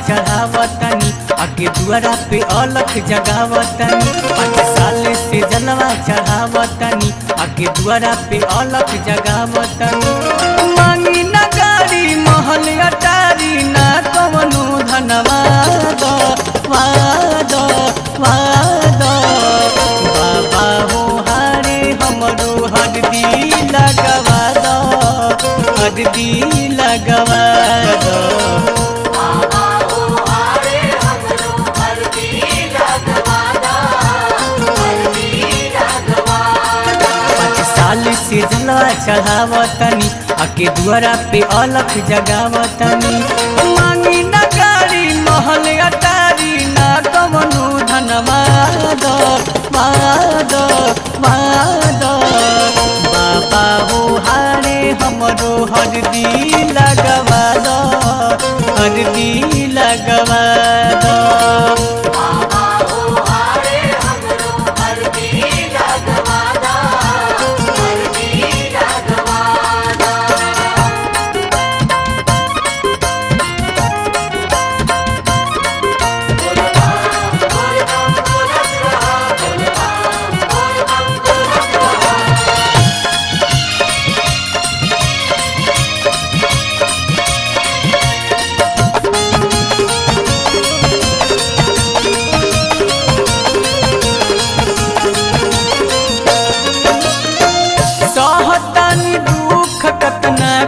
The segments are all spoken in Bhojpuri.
चढ़ावतनी आके दुआरा पे अलख जगावतनी 5 साल से जलवा चढ़ावतनी आके दुआरा पे अलख जगावतनी मांगी न गाड़ी महल अटारी ना कवनो धनवा दो वाद वाद बाबा हो हारे हमरो हरदी लगवा दो हरदी लगवा दो से जलवा चढ़ावतनी आके दुआरा पे अलख जगावतनी मांगी न गाड़ी महल अटारी ना कवनो धनवा दो वाद वाद बाबा हो हारे हमरो हरदी लगवा दो हरदी लगवा दो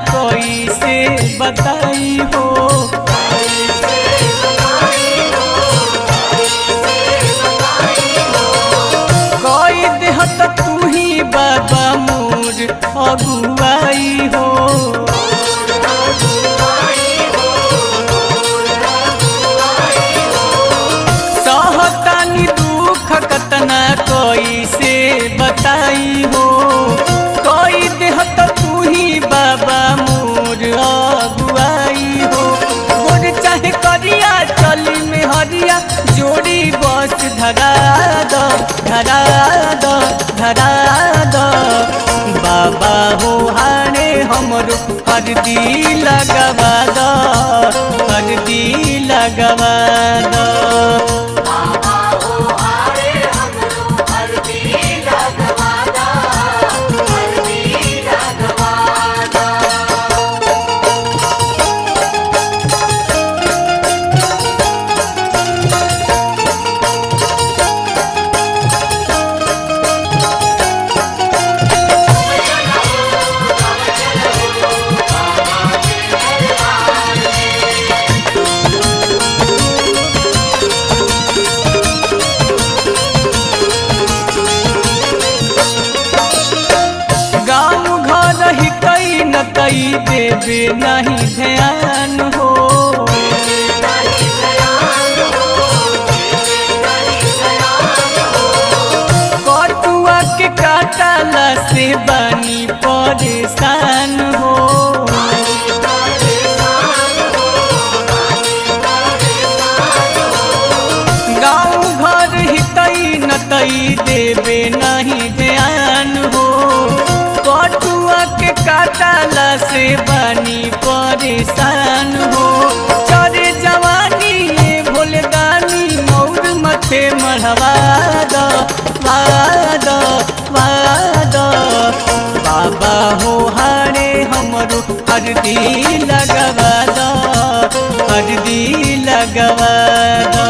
कोई से बताई हो कोई देहत तू ही बाबा मोर अगुआई हो सहतानी दुख कतना कोई से बताई हो कोई देहत तू ही बाबा मोर अगुआई हो गोर चाहे करिया चली में हरिया जोड़ी बस धरा दो धरा दो धरा दो बाबा हो हारे हमरो हरदी लगवा दो हरदी लगवा दो कई देवे नहीं ध्यान हो कटुआ के काटला से बनी परेशान हो गाँव घर हितई नतई देवे नहीं ध्यान हो कटुआ के काटला से बनी परेशान हो चरे जवानी ये भोलदानी मौर मथे मढ़वा दो वाद वाद बाबा हो हारे हमरो हरदी लगवा दो हरदी लगवा दो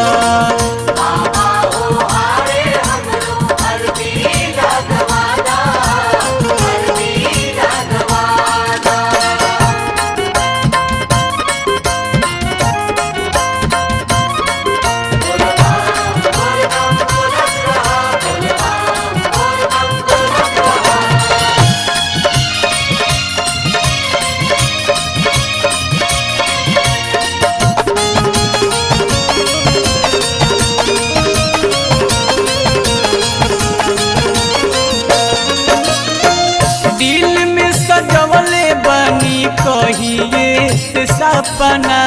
कहिए सपना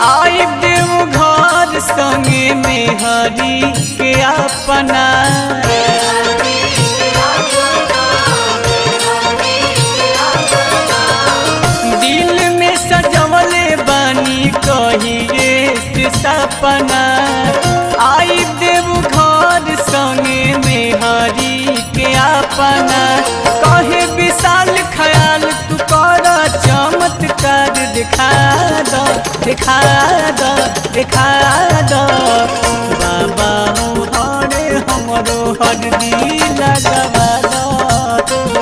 आई देव घर संगे में हरी के अपना सपना आई देव घर संगे में हरी के अपना कहे विशाल ख्याल तू कर चमत्कार दिखा दो दिखा दो दिखा दो बाबा हो हरे हमरो हरदी लगवा दो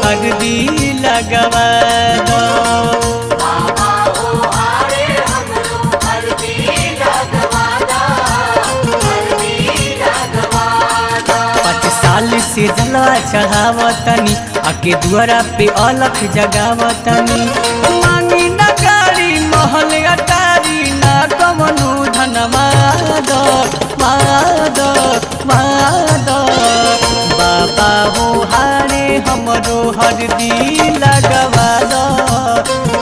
हरदी लगवा दो से जलवा चढ़ावतनी आके दुआरा पे अलख जगावतनी मांगी न गाड़ी महल अटारी ना कमनु धन माद माद माद बाबा हो हारे हमरो हरदी लगवा दो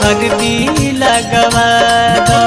हरदी लगवा दो।